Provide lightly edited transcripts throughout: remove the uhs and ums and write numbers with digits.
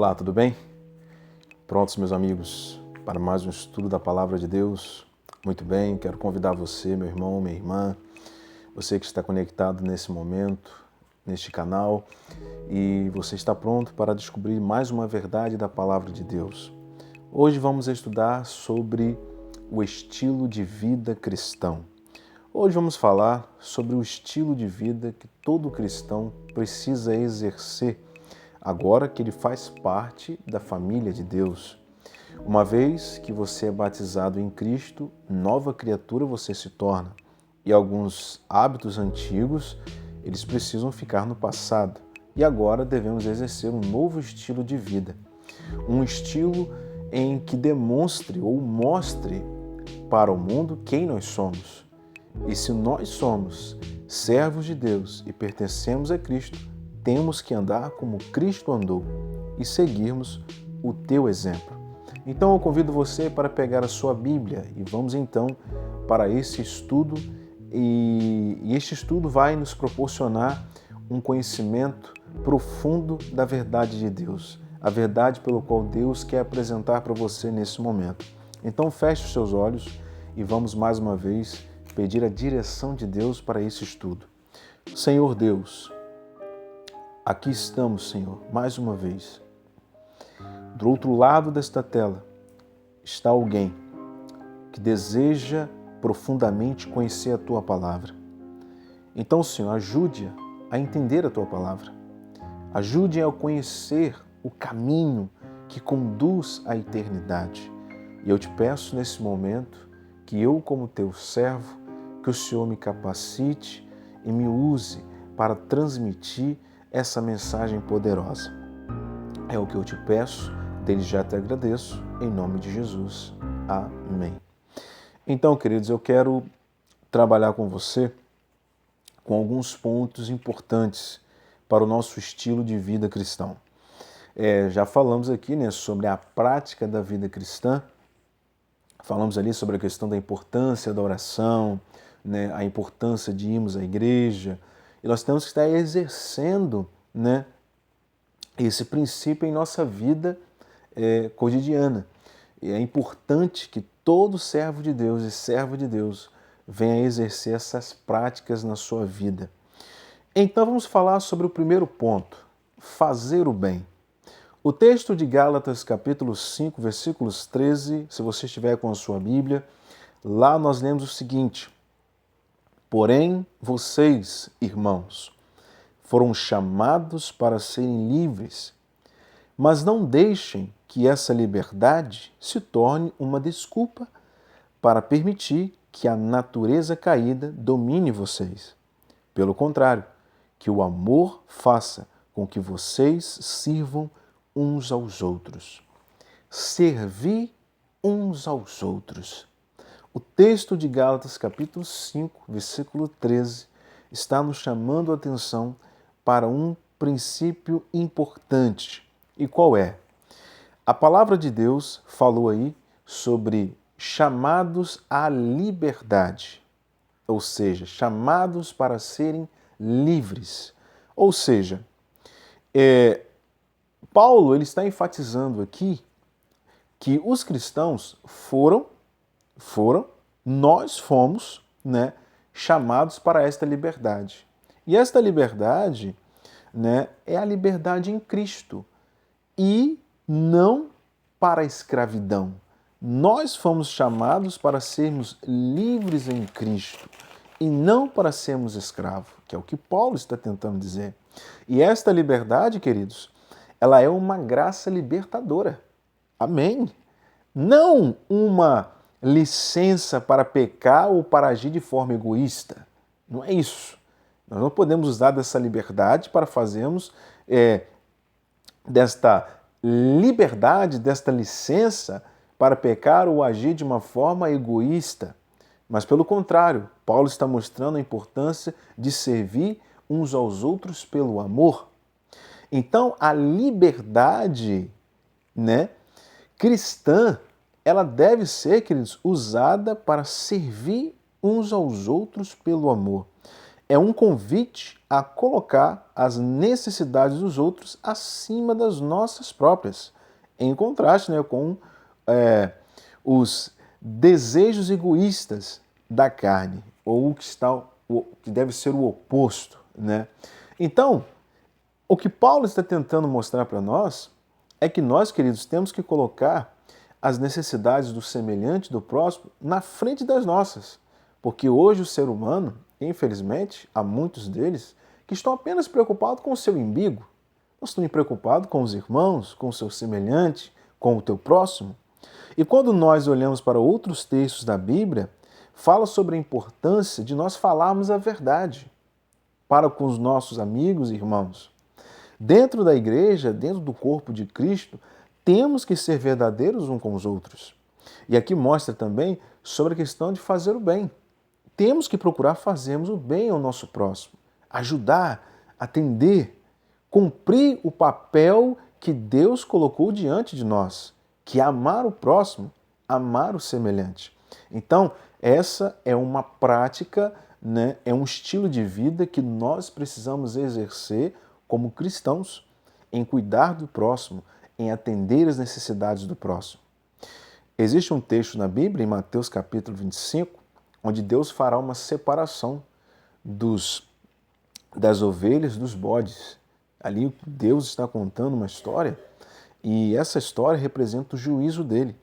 Olá, tudo bem? Prontos, meus amigos, para mais um estudo da Palavra de Deus? Muito bem, quero convidar você, meu irmão, minha irmã, você que está conectado nesse momento, neste canal, e você está pronto para descobrir mais uma verdade da Palavra de Deus. Hoje vamos estudar sobre o estilo de vida cristão. Hoje vamos falar sobre o estilo de vida que todo cristão precisa exercer agora que ele faz parte da família de Deus. Uma vez que você é batizado em Cristo, nova criatura você se torna. E alguns hábitos antigos, eles precisam ficar no passado. E agora devemos exercer um novo estilo de vida. Um estilo em que demonstre ou mostre para o mundo quem nós somos. E se nós somos servos de Deus e pertencemos a Cristo, temos que andar como Cristo andou e seguirmos o teu exemplo. Então eu convido você para pegar a sua Bíblia e vamos então para esse estudo e este estudo vai nos proporcionar um conhecimento profundo da verdade de Deus, a verdade pelo qual Deus quer apresentar para você nesse momento. Então feche os seus olhos e vamos mais uma vez pedir a direção de Deus para esse estudo. Senhor Deus, aqui estamos, Senhor, mais uma vez. Do outro lado desta tela está alguém que deseja profundamente conhecer a Tua Palavra. Então, Senhor, ajude-a a entender a Tua Palavra. Ajude-a a conhecer o caminho que conduz à eternidade. E eu te peço nesse momento que eu, como Teu servo, que o Senhor me capacite e me use para transmitir essa mensagem poderosa. É o que eu te peço, desde já te agradeço, em nome de Jesus. Amém. Então, queridos, eu quero trabalhar com você com alguns pontos importantes para o nosso estilo de vida cristão. Já falamos aqui, sobre a prática da vida cristã, falamos ali sobre a questão da importância da oração, a importância de irmos à igreja, e nós temos que estar exercendo, esse princípio em nossa vida cotidiana. E é importante que todo servo de Deus e serva de Deus venha exercer essas práticas na sua vida. Então vamos falar sobre o primeiro ponto, fazer o bem. O texto de Gálatas, capítulo 5, versículos 13, se você estiver com a sua Bíblia, lá nós lemos o seguinte: porém, vocês, irmãos, foram chamados para serem livres, mas não deixem que essa liberdade se torne uma desculpa para permitir que a natureza caída domine vocês. Pelo contrário, que o amor faça com que vocês sirvam uns aos outros. Servir uns aos outros. O texto de Gálatas, capítulo 5, versículo 13, está nos chamando a atenção para um princípio importante. E qual é? A palavra de Deus falou aí sobre chamados à liberdade, ou seja, chamados para serem livres. Ou seja, Paulo ele está enfatizando aqui que os cristãos nós fomos, chamados para esta liberdade. E esta liberdade, é a liberdade em Cristo e não para a escravidão. Nós fomos chamados para sermos livres em Cristo e não para sermos escravos, que é o que Paulo está tentando dizer. E esta liberdade, queridos, ela é uma graça libertadora. Amém? Não uma licença para pecar ou para agir de forma egoísta. Não é isso. Nós não podemos usar dessa liberdade para fazermos desta liberdade, desta licença para pecar ou agir de uma forma egoísta. Mas, pelo contrário, Paulo está mostrando a importância de servir uns aos outros pelo amor. Então, a liberdade, cristã, ela deve ser, queridos, usada para servir uns aos outros pelo amor. é um convite a colocar as necessidades dos outros acima das nossas próprias, em contraste, né, com os desejos egoístas da carne, ou o que deve ser o oposto, né? Então, o que Paulo está tentando mostrar para nós é que nós, queridos, temos que colocar as necessidades do semelhante, do próximo, na frente das nossas. Porque hoje o ser humano, infelizmente, há muitos deles que estão apenas preocupados com o seu umbigo. Não estão preocupados com os irmãos, com o seu semelhante, com o teu próximo. E quando nós olhamos para outros textos da Bíblia, fala sobre a importância de nós falarmos a verdade para com os nossos amigos e irmãos. Dentro da igreja, dentro do corpo de Cristo, temos que ser verdadeiros uns com os outros. E aqui mostra também sobre a questão de fazer o bem. Temos que procurar fazermos o bem ao nosso próximo, ajudar, atender, cumprir o papel que Deus colocou diante de nós, que é amar o próximo, amar o semelhante. Então, essa é uma prática, né, é um estilo de vida que nós precisamos exercer como cristãos, em cuidar do próximo, em atender as necessidades do próximo. Existe um texto na Bíblia, em Mateus capítulo 25, onde Deus fará uma separação das ovelhas dos bodes. Ali Deus está contando uma história e essa história representa o juízo dele,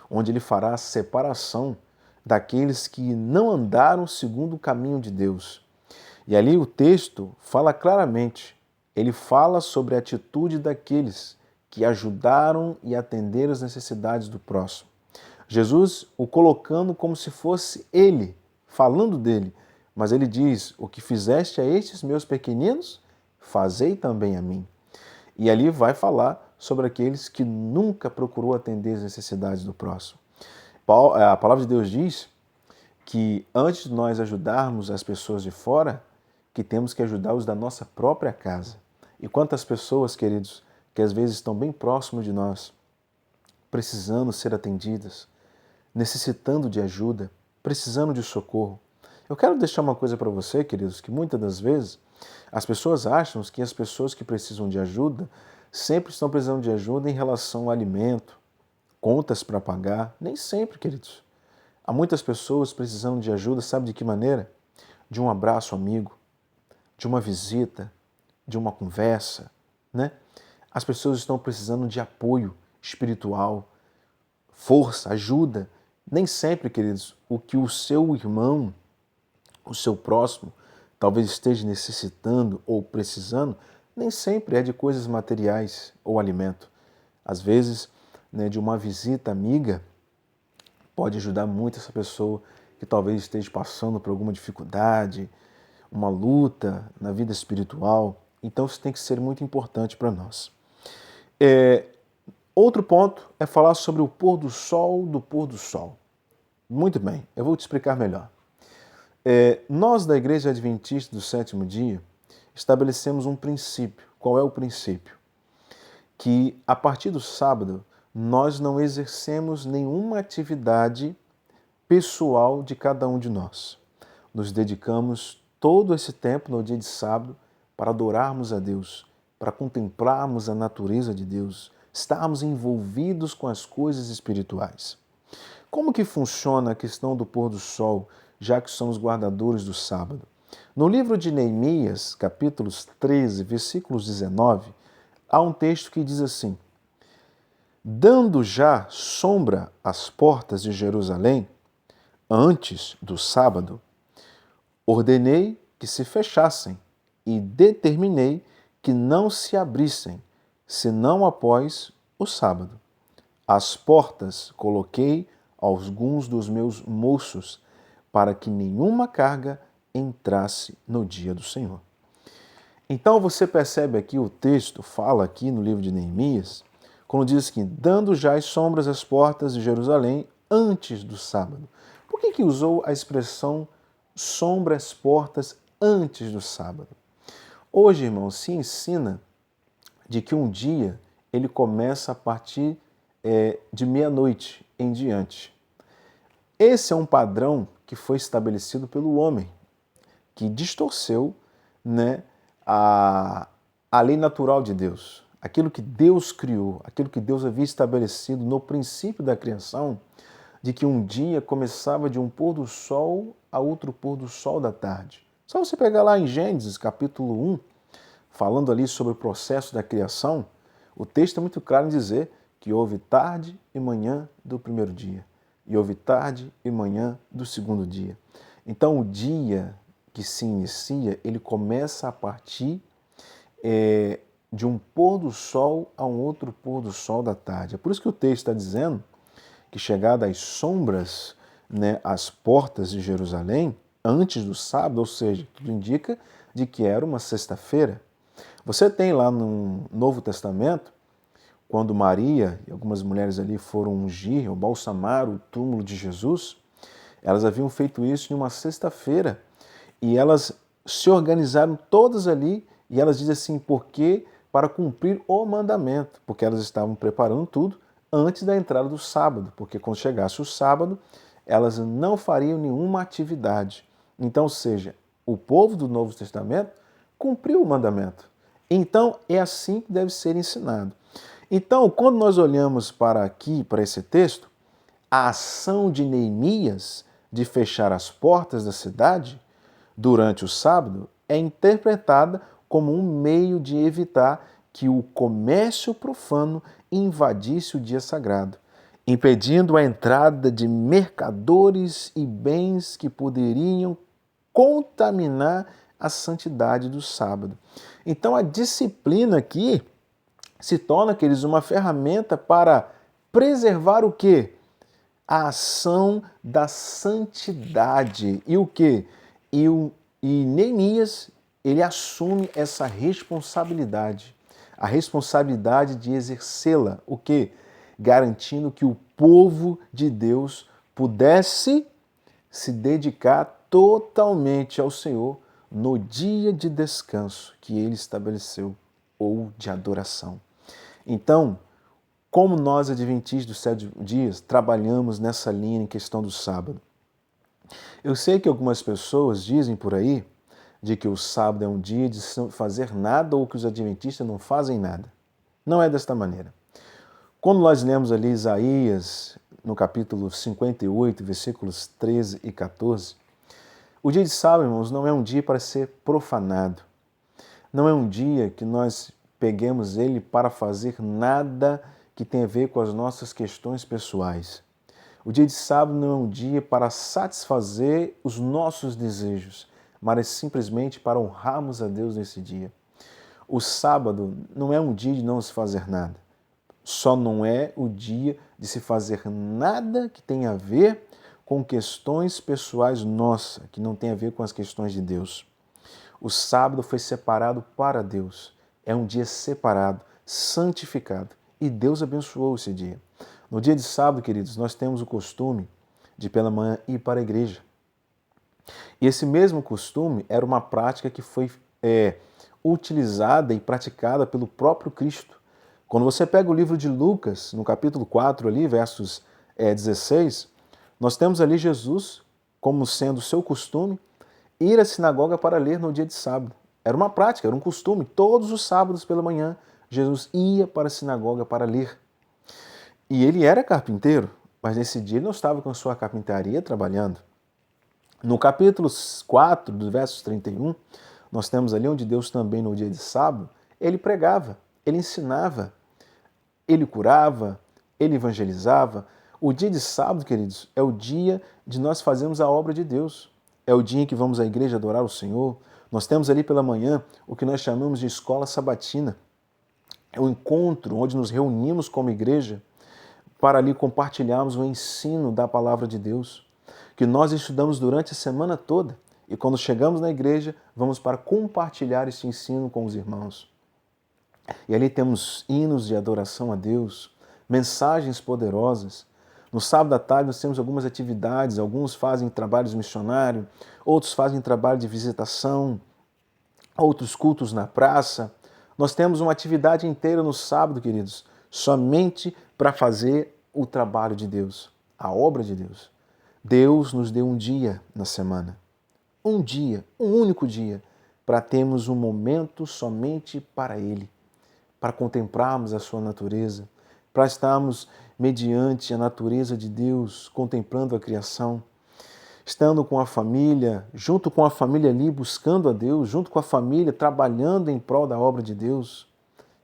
onde ele fará a separação daqueles que não andaram segundo o caminho de Deus. E ali o texto fala claramente, ele fala sobre a atitude daqueles que ajudaram e atenderam as necessidades do próximo. Jesus o colocando como se fosse ele, falando dele, mas ele diz, o que fizeste a estes meus pequeninos, fazei também a mim. E ali vai falar sobre aqueles que nunca procurou atender as necessidades do próximo. A palavra de Deus diz que antes de nós ajudarmos as pessoas de fora, que temos que ajudar os da nossa própria casa. E quantas pessoas, queridos, que às vezes estão bem próximos de nós, precisando ser atendidas, necessitando de ajuda, precisando de socorro. Eu quero deixar uma coisa para você, queridos, que muitas das vezes as pessoas acham que as pessoas que precisam de ajuda sempre estão precisando de ajuda em relação ao alimento, contas para pagar. Nem sempre, queridos. Há muitas pessoas precisando de ajuda, sabe de que maneira? De um abraço amigo, de uma visita, de uma conversa, né? As pessoas estão precisando de apoio espiritual, força, ajuda. Nem sempre, queridos, o que o seu irmão, o seu próximo, talvez esteja necessitando ou precisando, nem sempre é de coisas materiais ou alimento. Às vezes, né, de uma visita amiga, pode ajudar muito essa pessoa que talvez esteja passando por alguma dificuldade, uma luta na vida espiritual. Então isso tem que ser muito importante para nós. Outro ponto é falar sobre o pôr do sol do pôr do sol. Muito bem, eu vou te explicar melhor. Nós da Igreja Adventista do Sétimo Dia estabelecemos um princípio. Qual é o princípio? Que a partir do sábado nós não exercemos nenhuma atividade pessoal de cada um de nós. Nos dedicamos todo esse tempo no dia de sábado para adorarmos a Deus, para contemplarmos a natureza de Deus, estarmos envolvidos com as coisas espirituais. Como que funciona a questão do pôr do sol, já que somos guardadores do sábado? No livro de Neemias, capítulos 13, versículos 19, há um texto que diz assim: dando já sombra às portas de Jerusalém, antes do sábado, ordenei que se fechassem e determinei que não se abrissem, senão após o sábado. As portas coloquei alguns dos meus moços, para que nenhuma carga entrasse no dia do Senhor. Então você percebe aqui, o texto fala aqui no livro de Neemias, quando diz que dando já as sombras às portas de Jerusalém antes do sábado. Por que usou a expressão sombra às portas antes do sábado? Hoje, irmão, se ensina de que um dia ele começa a partir de meia-noite em diante. Esse é um padrão que foi estabelecido pelo homem. que distorceu, né, a lei natural de Deus. Aquilo que Deus criou, aquilo que Deus havia estabelecido no princípio da criação, de que um dia começava de um pôr do sol a outro pôr do sol da tarde. Só você pegar lá em Gênesis, capítulo 1, falando ali sobre o processo da criação, o texto é muito claro em dizer que houve tarde e manhã do primeiro dia, e houve tarde e manhã do segundo dia. Então o dia que se inicia, ele começa a partir de um pôr do sol a um outro pôr do sol da tarde. É por isso que o texto está dizendo que chegada às sombras, né, às portas de Jerusalém, antes do sábado, ou seja, tudo indica de que era uma sexta-feira. Você tem lá no Novo Testamento, quando Maria e algumas mulheres ali foram ungir ou balsamar o túmulo de Jesus, elas haviam feito isso em uma sexta-feira e elas se organizaram todas ali e elas dizem assim, porque para cumprir o mandamento, porque elas estavam preparando tudo antes da entrada do sábado, porque quando chegasse o sábado, elas não fariam nenhuma atividade. Então, ou seja, o povo do Novo Testamento cumpriu o mandamento. Então, é assim que deve ser ensinado. Então, quando nós olhamos para aqui, para esse texto, a ação de Neemias de fechar as portas da cidade durante o sábado é interpretada como um meio de evitar que o comércio profano invadisse o dia sagrado, impedindo a entrada de mercadores e bens que poderiam contaminar a santidade do sábado. Então a disciplina aqui se torna, queridos, uma ferramenta para preservar o quê? A ação da santidade. E o quê? E Neemias, ele assume essa responsabilidade, a responsabilidade de exercê-la. O quê? Garantindo que o povo de Deus pudesse se dedicar totalmente ao Senhor no dia de descanso que ele estabeleceu, ou de adoração. Então, como nós, adventistas dos 7 dias, trabalhamos nessa linha em questão do sábado? Eu sei que algumas pessoas dizem por aí de que o sábado é um dia de não fazer nada ou que os adventistas não fazem nada. Não é desta maneira. Quando nós lemos ali Isaías, no capítulo 58, versículos 13 e 14, o dia de sábado, irmãos, não é um dia para ser profanado. Não é um dia que nós peguemos ele para fazer nada que tenha a ver com as nossas questões pessoais. O dia de sábado não é um dia para satisfazer os nossos desejos, mas simplesmente para honrarmos a Deus nesse dia. O sábado não é um dia de não se fazer nada. Só não é o dia de se fazer nada que tenha a ver com questões pessoais nossas, que não tem a ver com as questões de Deus. O sábado foi separado para Deus. É um dia separado, santificado. E Deus abençoou esse dia. No dia de sábado, queridos, nós temos o costume de pela manhã ir para a igreja. E esse mesmo costume era uma prática que foi utilizada e praticada pelo próprio Cristo. Quando você pega o livro de Lucas, no capítulo 4, ali, versos 16, nós temos ali Jesus, como sendo o seu costume, ir à sinagoga para ler no dia de sábado. Era uma prática, era um costume. Todos os sábados pela manhã, Jesus ia para a sinagoga para ler. E ele era carpinteiro, mas nesse dia ele não estava com sua carpintaria trabalhando. No capítulo 4, dos versos 31, nós temos ali onde Deus também, no dia de sábado, ele pregava, ele ensinava, ele curava, ele evangelizava. O dia de sábado, queridos, é o dia de nós fazermos a obra de Deus. É o dia em que vamos à igreja adorar o Senhor. Nós temos ali pela manhã o que nós chamamos de escola sabatina. É o encontro onde nos reunimos como igreja para ali compartilharmos o ensino da palavra de Deus, que nós estudamos durante a semana toda. E quando chegamos na igreja, vamos para compartilhar esse ensino com os irmãos. E ali temos hinos de adoração a Deus, mensagens poderosas. No sábado à tarde nós temos algumas atividades, alguns fazem trabalhos missionários, outros fazem trabalho de visitação, outros cultos na praça. Nós temos uma atividade inteira no sábado, queridos, somente para fazer o trabalho de Deus, a obra de Deus. Deus nos deu um dia na semana. um dia, um único dia, para termos um momento somente para Ele, para contemplarmos a sua natureza, para estarmos mediante a natureza de Deus, contemplando a criação, estando com a família, junto com a família ali, buscando a Deus, junto com a família, trabalhando em prol da obra de Deus.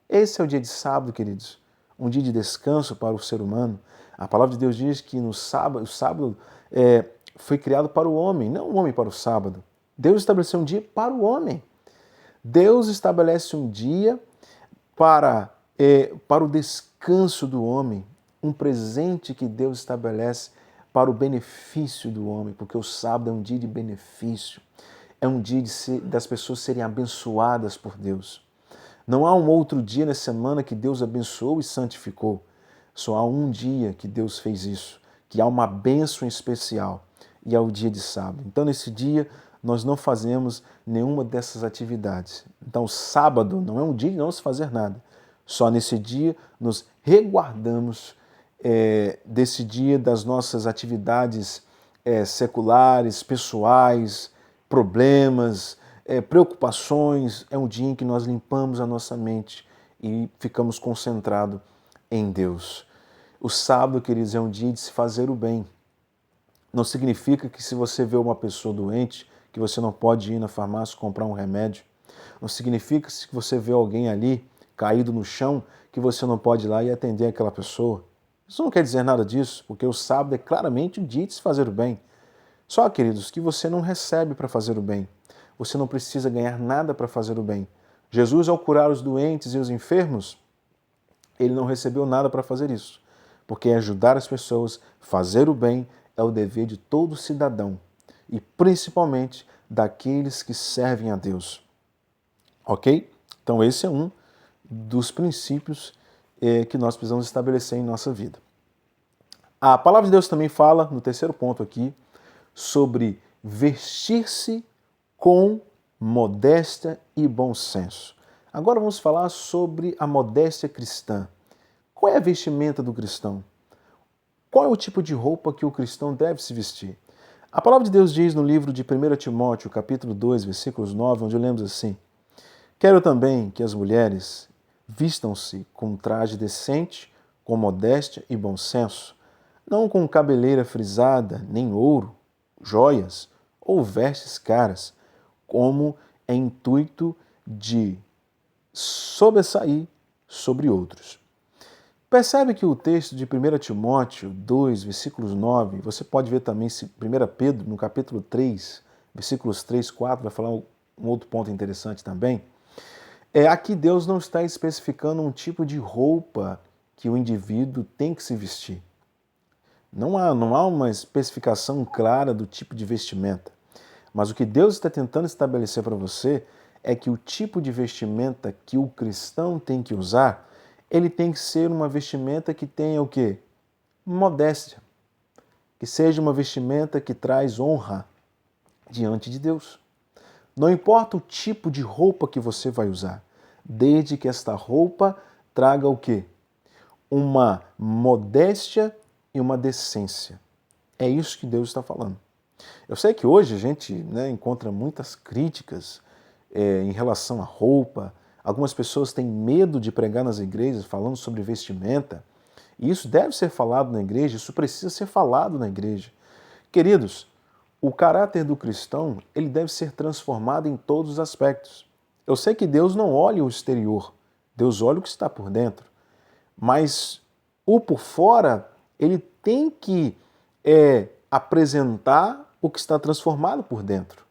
Esse é o dia de sábado, queridos, um dia de descanso para o ser humano. A palavra de Deus diz que no sábado, o sábado foi criado para o homem, não o homem para o sábado. Deus estabeleceu um dia para o homem. Deus estabelece um dia para o descanso do homem, um presente que Deus estabelece para o benefício do homem, porque o sábado é um dia de benefício, é um dia das pessoas serem abençoadas por Deus. Não há um outro dia na semana que Deus abençoou e santificou. Só há um dia que Deus fez isso, que há uma bênção especial, e é o dia de sábado. Então, nesse dia, nós não fazemos nenhuma dessas atividades. Então, o sábado não é um dia de não se fazer nada. Só nesse dia nos reguardamos desse dia das nossas atividades seculares, pessoais, problemas, preocupações. É um dia em que nós limpamos a nossa mente e ficamos concentrados em Deus. O sábado, queridos, é um dia de se fazer o bem. Não significa que se você vê uma pessoa doente, que você não pode ir na farmácia comprar um remédio. Não significa que se você vê alguém ali caído no chão, que você não pode ir lá e atender aquela pessoa. Isso não quer dizer nada disso, porque o sábado é claramente o dia de se fazer o bem. Só, queridos, que você não recebe para fazer o bem. Você não precisa ganhar nada para fazer o bem. Jesus, ao curar os doentes e os enfermos, ele não recebeu nada para fazer isso. Porque ajudar as pessoas, fazer o bem, é o dever de todo cidadão. E principalmente daqueles que servem a Deus. Ok? Então esse é um dos princípios que nós precisamos estabelecer em nossa vida. A palavra de Deus também fala, no terceiro ponto aqui, sobre vestir-se com modéstia e bom senso. Agora vamos falar sobre a modéstia cristã. Qual é a vestimenta do cristão? Qual é o tipo de roupa que o cristão deve se vestir? A palavra de Deus diz no livro de 1 Timóteo, capítulo 2, versículos 9, onde lemos assim: Quero também que as mulheres vistam-se com um traje decente, com modéstia e bom senso, não com cabeleira frisada, nem ouro, joias ou vestes caras, como é intuito de sobressair sobre outros. Percebe que o texto de 1 Timóteo 2, versículos 9, você pode ver também 1 Pedro, no capítulo 3, versículos 3, 4, vai falar um outro ponto interessante também. Aqui Deus não está especificando um tipo de roupa que o indivíduo tem que se vestir. Não há uma especificação clara do tipo de vestimenta. Mas o que Deus está tentando estabelecer para você é que o tipo de vestimenta que o cristão tem que usar, ele tem que ser uma vestimenta que tenha o quê? Modéstia. Que seja uma vestimenta que traz honra diante de Deus. Não importa o tipo de roupa que você vai usar, desde que esta roupa traga o quê? Uma modéstia e uma decência. É isso que Deus está falando. Eu sei que hoje a gente encontra muitas críticas em relação à roupa. Algumas pessoas têm medo de pregar nas igrejas falando sobre vestimenta. E isso deve ser falado na igreja, isso precisa ser falado na igreja. Queridos, o caráter do cristão, ele deve ser transformado em todos os aspectos. Eu sei que Deus não olha o exterior, Deus olha o que está por dentro. Mas o por fora, ele tem que apresentar o que está transformado por dentro.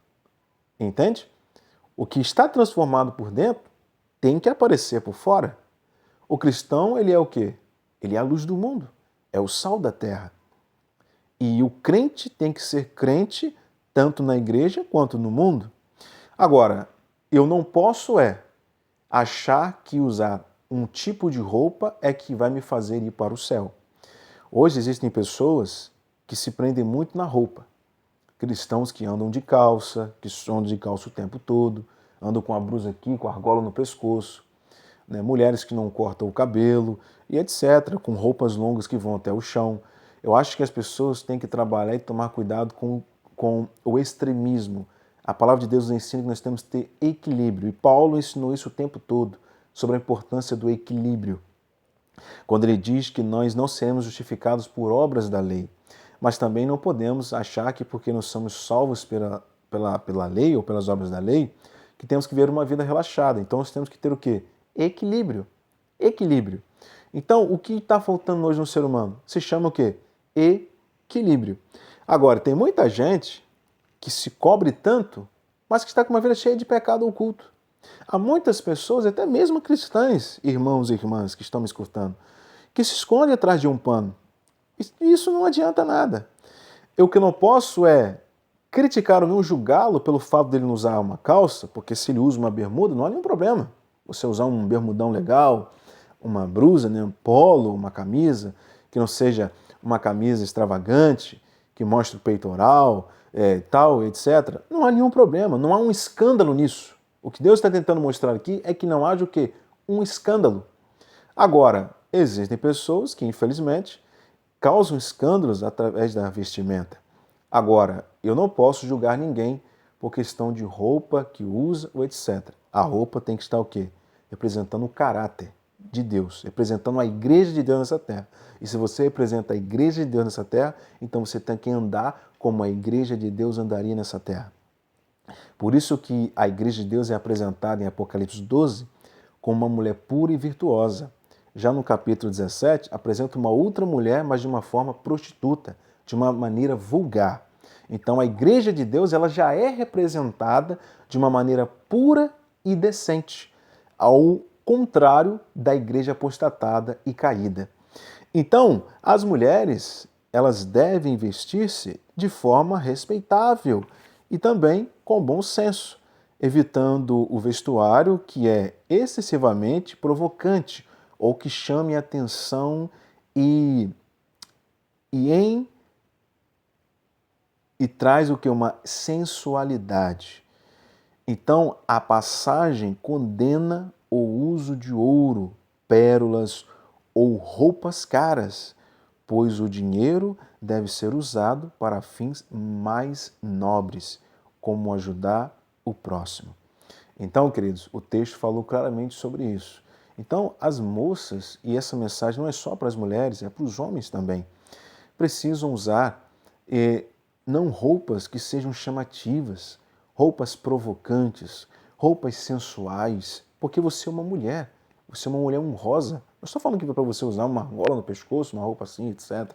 Entende? O que está transformado por dentro tem que aparecer por fora. O cristão, ele é o quê? Ele é a luz do mundo, é o sal da terra. E o crente tem que ser crente tanto na igreja quanto no mundo. Agora, eu não posso achar que usar um tipo de roupa é que vai me fazer ir para o céu. Hoje existem pessoas que se prendem muito na roupa. Cristãos que andam de calça, que andam de calça o tempo todo, andam com a blusa aqui, com a argola no pescoço. Mulheres que não cortam o cabelo e etc., com roupas longas que vão até o chão. Eu acho que as pessoas têm que trabalhar e tomar cuidado com o extremismo, A palavra de Deus nos ensina que nós temos que ter equilíbrio. E Paulo ensinou isso o tempo todo, sobre a importância do equilíbrio. Quando ele diz que nós não seremos justificados por obras da lei, mas também não podemos achar que porque nós somos salvos pela lei ou pelas obras da lei, que temos que viver uma vida relaxada. Então nós temos que ter o quê? Equilíbrio. Equilíbrio. Então, o que está faltando hoje no ser humano? Se chama o quê? Equilíbrio. Agora, tem muita gente que se cobre tanto, mas que está com uma vida cheia de pecado oculto. Há muitas pessoas, até mesmo cristãs, irmãos e irmãs que estão me escutando, que se escondem atrás de um pano. E isso não adianta nada. Eu que não posso é criticar ou não julgá-lo pelo fato dele não usar uma calça, porque se ele usa uma bermuda, não há nenhum problema. Você usar um bermudão legal, uma blusa, né, um polo, uma camisa, que não seja uma camisa extravagante, que mostre o peitoral, tal, etc. Não há nenhum problema, não há um escândalo nisso. O que Deus está tentando mostrar aqui é que não haja o quê? Um escândalo. Agora, existem pessoas que, infelizmente, causam escândalos através da vestimenta. Agora, eu não posso julgar ninguém por questão de roupa que usa ou etc. A roupa tem que estar o quê? Representando o caráter de Deus, representando a igreja de Deus nessa terra. E se você representa a igreja de Deus nessa terra, então você tem que andar como a igreja de Deus andaria nessa terra. Por isso que a igreja de Deus é apresentada em Apocalipse 12 como uma mulher pura e virtuosa. Já no capítulo 17, apresenta uma outra mulher, mas de uma forma prostituta, de uma maneira vulgar. Então a igreja de Deus ela já é representada de uma maneira pura e decente, ao contrário da igreja apostatada e caída. Então, as mulheres, elas devem vestir-se de forma respeitável e também com bom senso, evitando o vestuário que é excessivamente provocante ou que chame a atenção e traz o que? Uma sensualidade. Então, a passagem condena o uso de ouro, pérolas ou roupas caras, pois o dinheiro deve ser usado para fins mais nobres, como ajudar o próximo. Então, queridos, o texto falou claramente sobre isso. Então, as moças, e essa mensagem não é só para as mulheres, é para os homens também, precisam usar não roupas que sejam chamativas, roupas provocantes, roupas sensuais, porque você é uma mulher honrosa. Não estou falando que para você usar uma argola no pescoço, uma roupa assim, etc.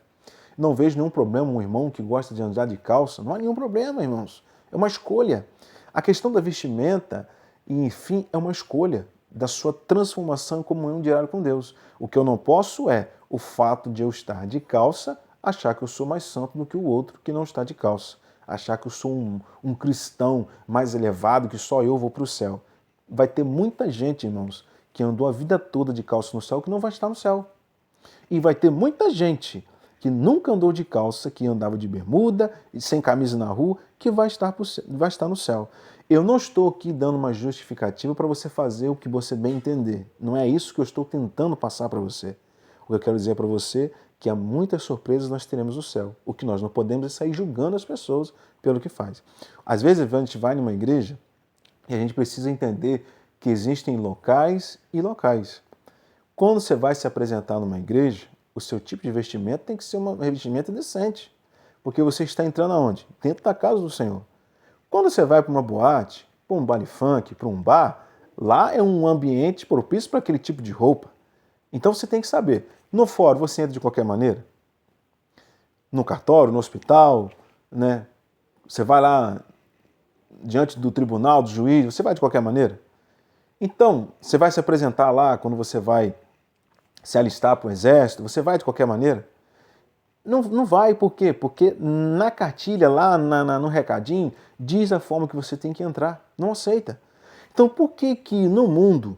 Não vejo nenhum problema um irmão que gosta de andar de calça. Não há nenhum problema, irmãos. É uma escolha. A questão da vestimenta, enfim, é uma escolha da sua transformação em comunhão diária com Deus. O que eu não posso é o fato de eu estar de calça, achar que eu sou mais santo do que o outro que não está de calça. Achar que eu sou um cristão mais elevado, que só eu vou para o céu. Vai ter muita gente, irmãos, que andou a vida toda de calça no céu, que não vai estar no céu. E vai ter muita gente que nunca andou de calça, que andava de bermuda e sem camisa na rua, que vai estar no céu. Eu não estou aqui dando uma justificativa para você fazer o que você bem entender. Não é isso que eu estou tentando passar para você. O que eu quero dizer para você é que há muitas surpresas nós teremos no céu. O que nós não podemos é sair julgando as pessoas pelo que faz. Às vezes a gente vai numa igreja e a gente precisa entender que existem locais e locais. Quando você vai se apresentar numa igreja, o seu tipo de vestimento tem que ser uma vestimenta decente. Porque você está entrando aonde? Dentro da casa do Senhor. Quando você vai para uma boate, para um baile funk, para um bar, lá é um ambiente propício para aquele tipo de roupa. Então você tem que saber. No fórum você entra de qualquer maneira? No cartório, no hospital, né? Você vai lá diante do tribunal, do juiz, você vai de qualquer maneira? Então, você vai se apresentar lá quando você vai se alistar para o exército, você vai de qualquer maneira? Não vai, por quê? Porque na cartilha, lá no recadinho, diz a forma que você tem que entrar. Não aceita. Então, por que que no mundo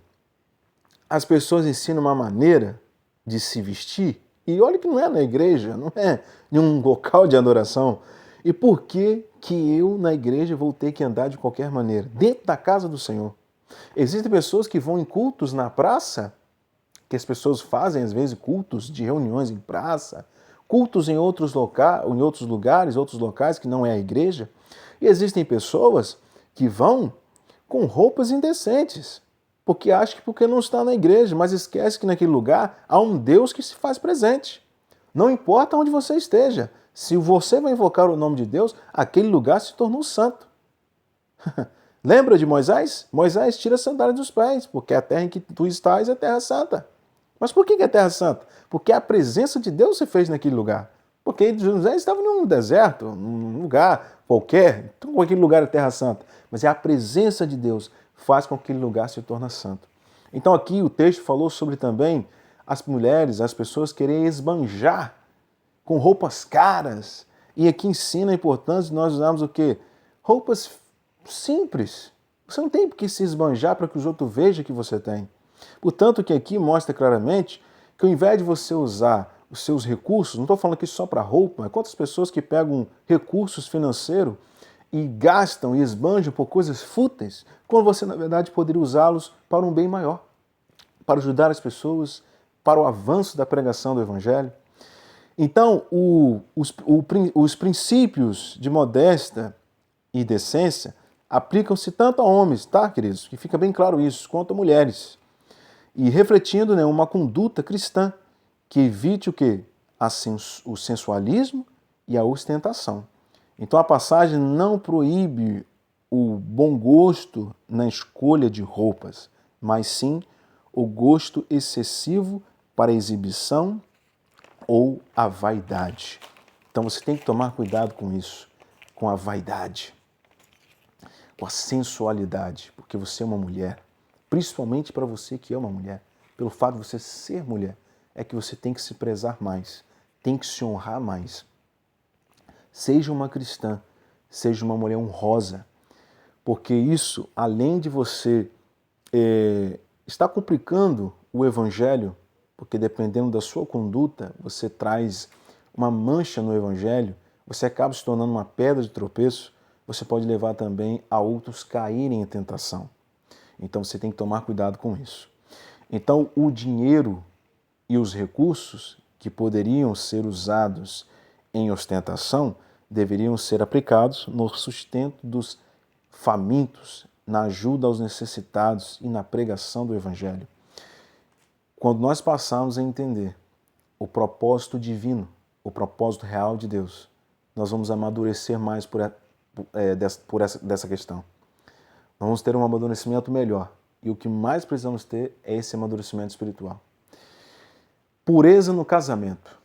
as pessoas ensinam uma maneira de se vestir? E olha que não é na igreja, não é em um local de adoração. E por que que eu, na igreja, vou ter que andar de qualquer maneira? Dentro da casa do Senhor. Existem pessoas que vão em cultos na praça, que as pessoas fazem, às vezes, cultos de reuniões em praça, cultos em outros lugares, outros locais que não é a igreja. E existem pessoas que vão com roupas indecentes, porque acha que porque não está na igreja, mas esquece que naquele lugar há um Deus que se faz presente. Não importa onde você esteja, se você vai invocar o nome de Deus, aquele lugar se tornou santo. Lembra de Moisés? Moisés tira a sandália dos pés, porque a terra em que tu estás é terra santa. Mas por que é terra santa? Porque a presença de Deus se fez naquele lugar. Porque José estava num deserto, num lugar qualquer, então aquele lugar é terra santa. Mas é a presença de Deus faz com que aquele lugar se torne santo. Então aqui o texto falou sobre também as mulheres, as pessoas querem esbanjar com roupas caras. E aqui ensina a importância de nós usarmos o quê? Roupas simples. Você não tem por que se esbanjar para que os outros vejam que você tem. Portanto, que aqui mostra claramente que ao invés de você usar os seus recursos, não estou falando aqui só para roupa, mas quantas pessoas que pegam recursos financeiros e gastam e esbanjam por coisas fúteis, quando você, na verdade, poderia usá-los para um bem maior, para ajudar as pessoas, para o avanço da pregação do Evangelho. Então, os princípios de modéstia e decência aplicam-se tanto a homens, tá, queridos? Que fica bem claro isso, quanto a mulheres. E refletindo, né, uma conduta cristã que evite o quê? O sensualismo e a ostentação. Então a passagem não proíbe o bom gosto na escolha de roupas, mas sim o gosto excessivo para a exibição ou a vaidade. Então você tem que tomar cuidado com isso, com a vaidade, com a sensualidade, porque você é uma mulher, principalmente para você que é uma mulher, pelo fato de você ser mulher, é que você tem que se prezar mais, tem que se honrar mais. Seja uma cristã, seja uma mulher honrosa, porque isso, além de você estar complicando o evangelho, porque dependendo da sua conduta, você traz uma mancha no evangelho, você acaba se tornando uma pedra de tropeço, você pode levar também a outros caírem em tentação. Então você tem que tomar cuidado com isso. Então o dinheiro e os recursos que poderiam ser usados em ostentação deveriam ser aplicados no sustento dos famintos, na ajuda aos necessitados e na pregação do Evangelho. Quando nós passarmos a entender o propósito divino, o propósito real de Deus, nós vamos amadurecer mais dessa questão. Nós vamos ter um amadurecimento melhor. E o que mais precisamos ter é esse amadurecimento espiritual. Pureza no casamento.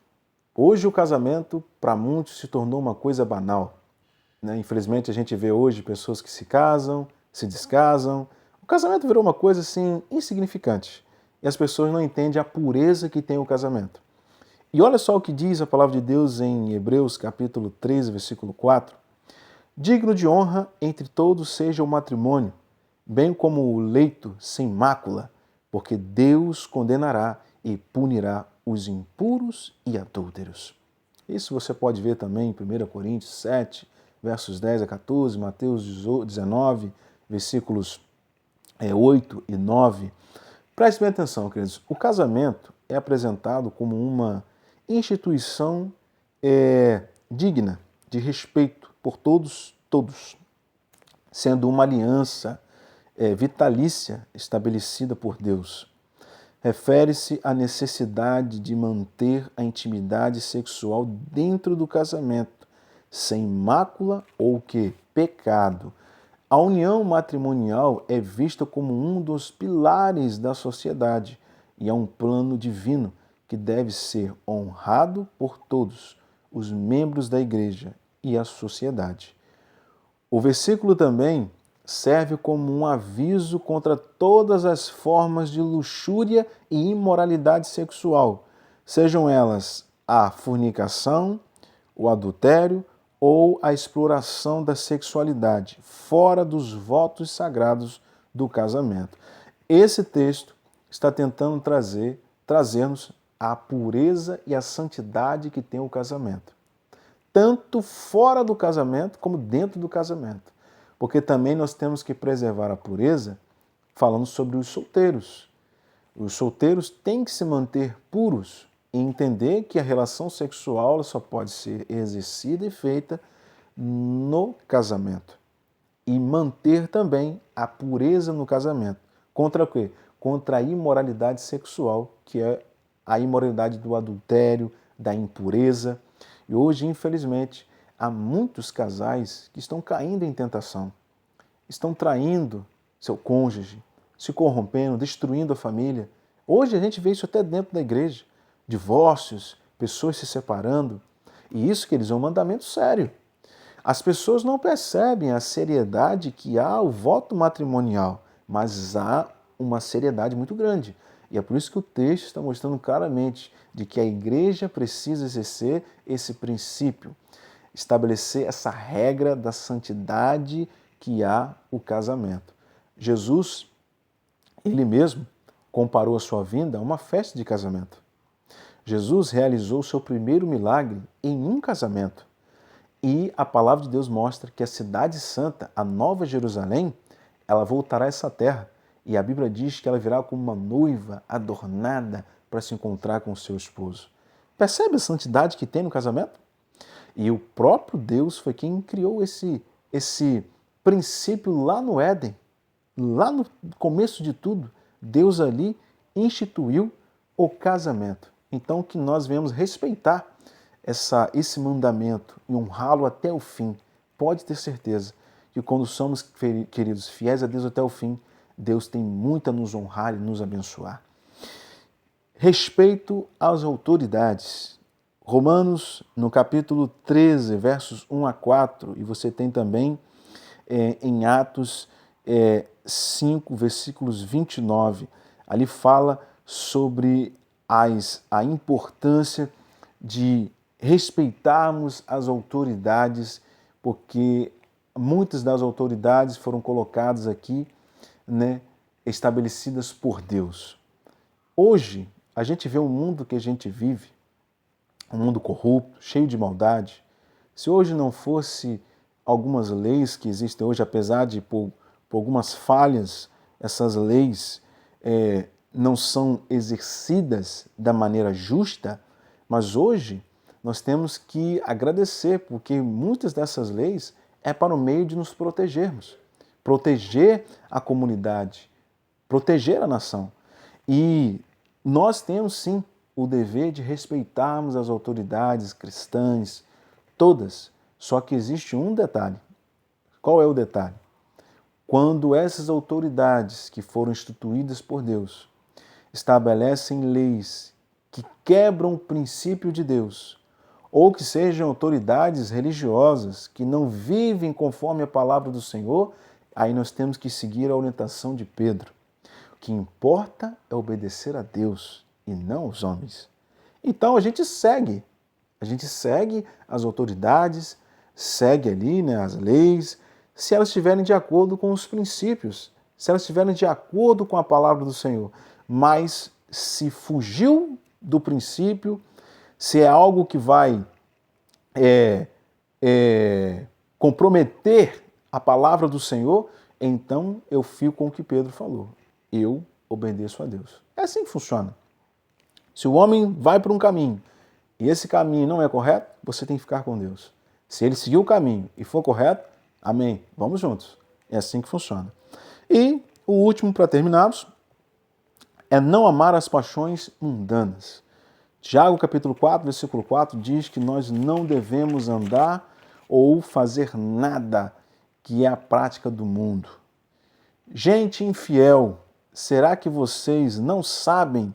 Hoje o casamento, para muitos, se tornou uma coisa banal. Infelizmente a gente vê hoje pessoas que se casam, se descasam. O casamento virou uma coisa assim insignificante. E as pessoas não entendem a pureza que tem o casamento. E olha só o que diz a palavra de Deus em Hebreus capítulo 13, versículo 4. Digno de honra entre todos seja o matrimônio, bem como o leito sem mácula, porque Deus condenará e punirá os impuros e adúlteros. Isso você pode ver também em 1 Coríntios 7, versos 10 a 14, Mateus 19, versículos 8 e 9. Preste bem atenção, queridos. O casamento é apresentado como uma instituição digna de respeito por todos, sendo uma aliança vitalícia estabelecida por Deus. Refere-se à necessidade de manter a intimidade sexual dentro do casamento, sem mácula ou pecado. A união matrimonial é vista como um dos pilares da sociedade e é um plano divino que deve ser honrado por todos os membros da igreja e a sociedade. O versículo também serve como um aviso contra todas as formas de luxúria e imoralidade sexual, sejam elas a fornicação, o adultério ou a exploração da sexualidade, fora dos votos sagrados do casamento. Esse texto está tentando trazer-nos a pureza e a santidade que tem o casamento, tanto fora do casamento como dentro do casamento. Porque também nós temos que preservar a pureza falando sobre os solteiros. Os solteiros têm que se manter puros e entender que a relação sexual só pode ser exercida e feita no casamento. e manter também a pureza no casamento. Contra o quê? Contra a imoralidade sexual, que é a imoralidade do adultério, da impureza. E hoje, infelizmente, há muitos casais que estão caindo em tentação, estão traindo seu cônjuge, se corrompendo, destruindo a família. Hoje a gente vê isso até dentro da igreja. Divórcios, pessoas se separando. E isso, queridos, é um mandamento sério. As pessoas não percebem a seriedade que há o voto matrimonial, mas há uma seriedade muito grande. E é por isso que o texto está mostrando claramente de que a igreja precisa exercer esse princípio, estabelecer essa regra da santidade que há o casamento. Jesus, ele mesmo, comparou a sua vinda a uma festa de casamento. Jesus realizou o seu primeiro milagre em um casamento. E a palavra de Deus mostra que a cidade santa, a Nova Jerusalém, ela voltará a essa terra. E a Bíblia diz que ela virá como uma noiva adornada para se encontrar com o seu esposo. Percebe a santidade que tem no casamento? E o próprio Deus foi quem criou esse princípio lá no Éden. Lá no começo de tudo, Deus ali instituiu o casamento. Então que nós venhamos respeitar esse mandamento e honrá-lo até o fim. Pode ter certeza que quando somos, queridos, fiéis a Deus até o fim, Deus tem muito a nos honrar e nos abençoar. Respeito às autoridades. Romanos, no capítulo 13, versos 1 a 4, e você tem também em Atos 5, versículos 29, ali fala sobre a importância de respeitarmos as autoridades, porque muitas das autoridades foram colocadas aqui, estabelecidas por Deus. Hoje, a gente vê o mundo que a gente vive, um mundo corrupto, cheio de maldade. Se hoje não fosse algumas leis que existem hoje, apesar de por algumas falhas, essas leis não são exercidas da maneira justa, mas hoje nós temos que agradecer, porque muitas dessas leis é para o meio de nos protegermos, proteger a comunidade, proteger a nação. E nós temos sim o dever de respeitarmos as autoridades cristãs, todas, só que existe um detalhe. Qual é o detalhe? Quando essas autoridades que foram instituídas por Deus estabelecem leis que quebram o princípio de Deus, ou que sejam autoridades religiosas que não vivem conforme a palavra do Senhor, aí nós temos que seguir a orientação de Pedro. O que importa é obedecer a Deus e não aos homens. Então a gente segue as autoridades, segue ali as leis, se elas estiverem de acordo com os princípios, se elas estiverem de acordo com a palavra do Senhor. Mas se fugiu do princípio, se é algo que vai comprometer a palavra do Senhor, então eu fico com o que Pedro falou. Eu obedeço a Deus. É assim que funciona. Se o homem vai por um caminho e esse caminho não é correto, você tem que ficar com Deus. Se ele seguir o caminho e for correto, amém, vamos juntos. É assim que funciona. E o último, para terminarmos, é não amar as paixões mundanas. Tiago, capítulo 4, versículo 4, diz que nós não devemos andar ou fazer nada que é a prática do mundo. Gente infiel, será que vocês não sabem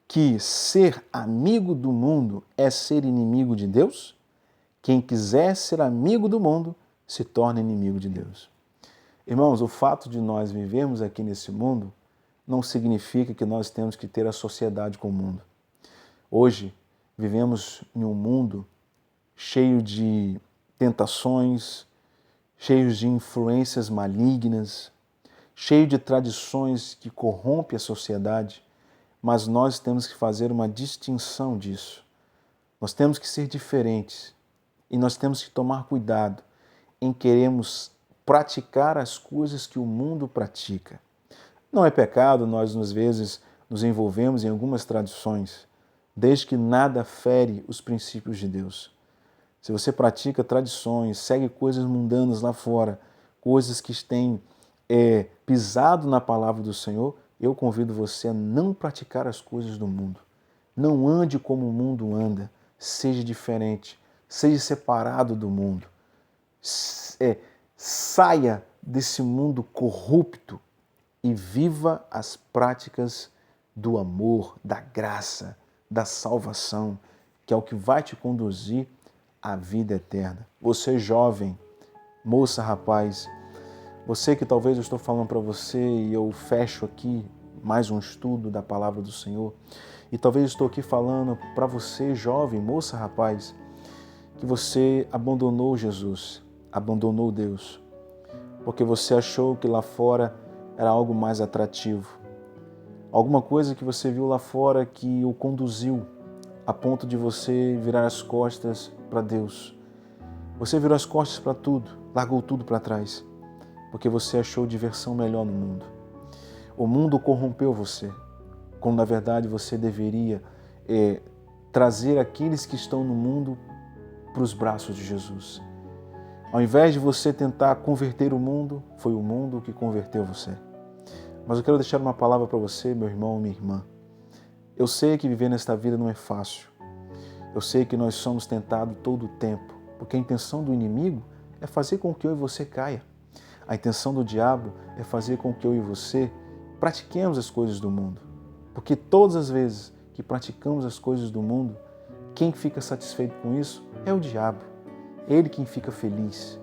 que ser amigo do mundo é ser inimigo de Deus? Quem quiser ser amigo do mundo se torna inimigo de Deus. Irmãos, o fato de nós vivermos aqui nesse mundo não significa que nós temos que ter a sociedade com o mundo. Hoje, vivemos em um mundo cheio de tentações, cheio de influências malignas, cheio de tradições que corrompem a sociedade, mas nós temos que fazer uma distinção disso. Nós temos que ser diferentes e nós temos que tomar cuidado em queremos praticar as coisas que o mundo pratica. Não é pecado nós, às vezes, nos envolvemos em algumas tradições, desde que nada fere os princípios de Deus. Se você pratica tradições, segue coisas mundanas lá fora, coisas que têm pisado na palavra do Senhor, eu convido você a não praticar as coisas do mundo. Não ande como o mundo anda. Seja diferente. Seja separado do mundo. Saia desse mundo corrupto e viva as práticas do amor, da graça, da salvação, que é o que vai te conduzir à vida eterna. Você jovem, moça, rapaz, você que talvez eu estou falando para você e eu fecho aqui mais um estudo da palavra do Senhor, e talvez eu estou aqui falando para você, jovem, moça, rapaz, que você abandonou Jesus, abandonou Deus, porque você achou que lá fora era algo mais atrativo. Alguma coisa que você viu lá fora que o conduziu a ponto de você virar as costas para Deus. Você virou as costas para tudo, largou tudo para trás, porque você achou diversão melhor no mundo. O mundo corrompeu você, quando na verdade você deveria trazer aqueles que estão no mundo para os braços de Jesus. Ao invés de você tentar converter o mundo, foi o mundo que converteu você. Mas eu quero deixar uma palavra para você, meu irmão, minha irmã. Eu sei que viver nesta vida não é fácil. Eu sei que nós somos tentados todo o tempo, porque a intenção do inimigo é fazer com que eu e você caia. A intenção do diabo é fazer com que eu e você pratiquemos as coisas do mundo. Porque todas as vezes que praticamos as coisas do mundo, quem fica satisfeito com isso é o diabo. É ele quem fica feliz.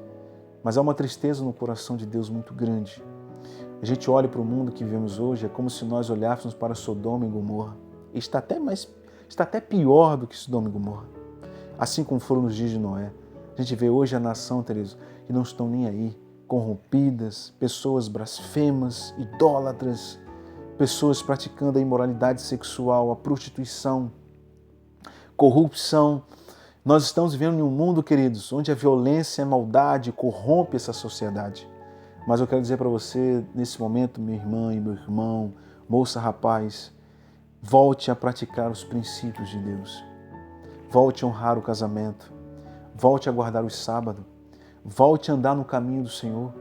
Mas há uma tristeza no coração de Deus muito grande. A gente olha para o mundo que vivemos hoje, é como se nós olhássemos para Sodoma e Gomorra. E está até pior do que Sodoma e Gomorra. Assim como foram nos dias de Noé. A gente vê hoje a nação, Teresa, que não estão nem aí, corrompidas, pessoas blasfemas, idólatras, pessoas praticando a imoralidade sexual, a prostituição, corrupção. Nós estamos vivendo em um mundo, queridos, onde a violência e a maldade corrompe essa sociedade. Mas eu quero dizer para você, nesse momento, minha irmã e meu irmão, moça, rapaz, volte a praticar os princípios de Deus. Volte a honrar o casamento. Volte a guardar o sábado. Volte a andar no caminho do Senhor.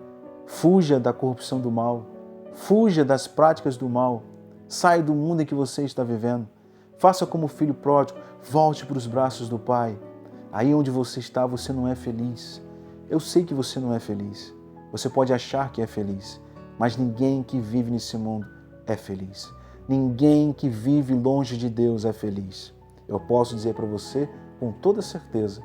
Fuja da corrupção do mal. Fuja das práticas do mal. Saia do mundo em que você está vivendo. Faça como o filho pródigo. Volte para os braços do Pai. Aí onde você está, você não é feliz. Eu sei que você não é feliz. Você pode achar que é feliz, mas ninguém que vive nesse mundo é feliz. Ninguém que vive longe de Deus é feliz. Eu posso dizer para você com toda certeza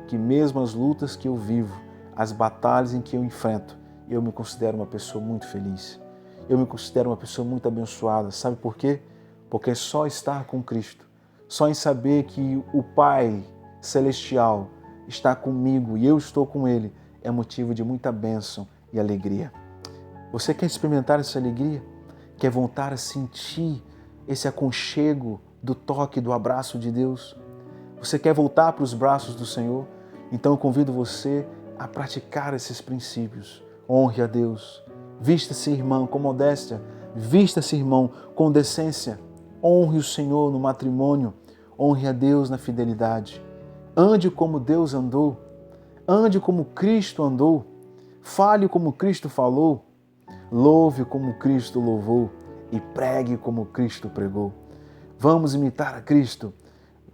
que mesmo as lutas que eu vivo, as batalhas em que eu enfrento, eu me considero uma pessoa muito feliz. Eu me considero uma pessoa muito abençoada. Sabe por quê? Porque é só estar com Cristo, só em saber que o Pai Celestial está comigo e eu estou com Ele, é motivo de muita bênção e alegria. Você quer experimentar essa alegria? Quer voltar a sentir esse aconchego do toque, do abraço de Deus? Você quer voltar para os braços do Senhor? Então eu convido você a praticar esses princípios. Honre a Deus. Vista-se, irmão, com modéstia. Vista-se, irmão, com decência. Honre o Senhor no matrimônio. Honre a Deus na fidelidade. Ande como Deus andou. Ande como Cristo andou. Fale como Cristo falou. Louve como Cristo louvou. E pregue como Cristo pregou. Vamos imitar a Cristo.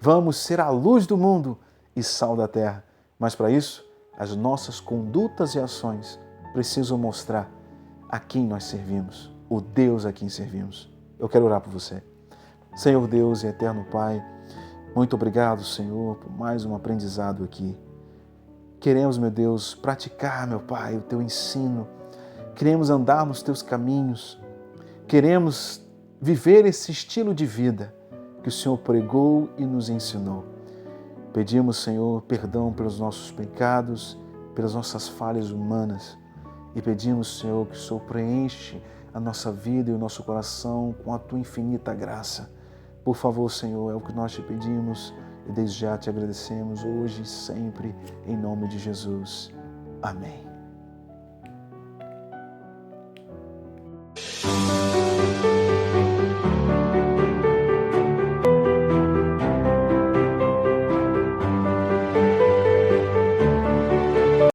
Vamos ser a luz do mundo e sal da terra. Mas para isso, as nossas condutas e ações precisam mostrar a quem nós servimos, o Deus a quem servimos. Eu quero orar por você. Senhor Deus e eterno Pai, muito obrigado, Senhor, por mais um aprendizado aqui. Queremos, meu Deus, praticar, meu Pai, o Teu ensino. Queremos andar nos Teus caminhos. Queremos viver esse estilo de vida que o Senhor pregou e nos ensinou. Pedimos, Senhor, perdão pelos nossos pecados, pelas nossas falhas humanas. E pedimos, Senhor, que o Senhor preenche a nossa vida e o nosso coração com a Tua infinita graça. Por favor, Senhor, é o que nós te pedimos e desde já te agradecemos hoje e sempre, em nome de Jesus. Amém.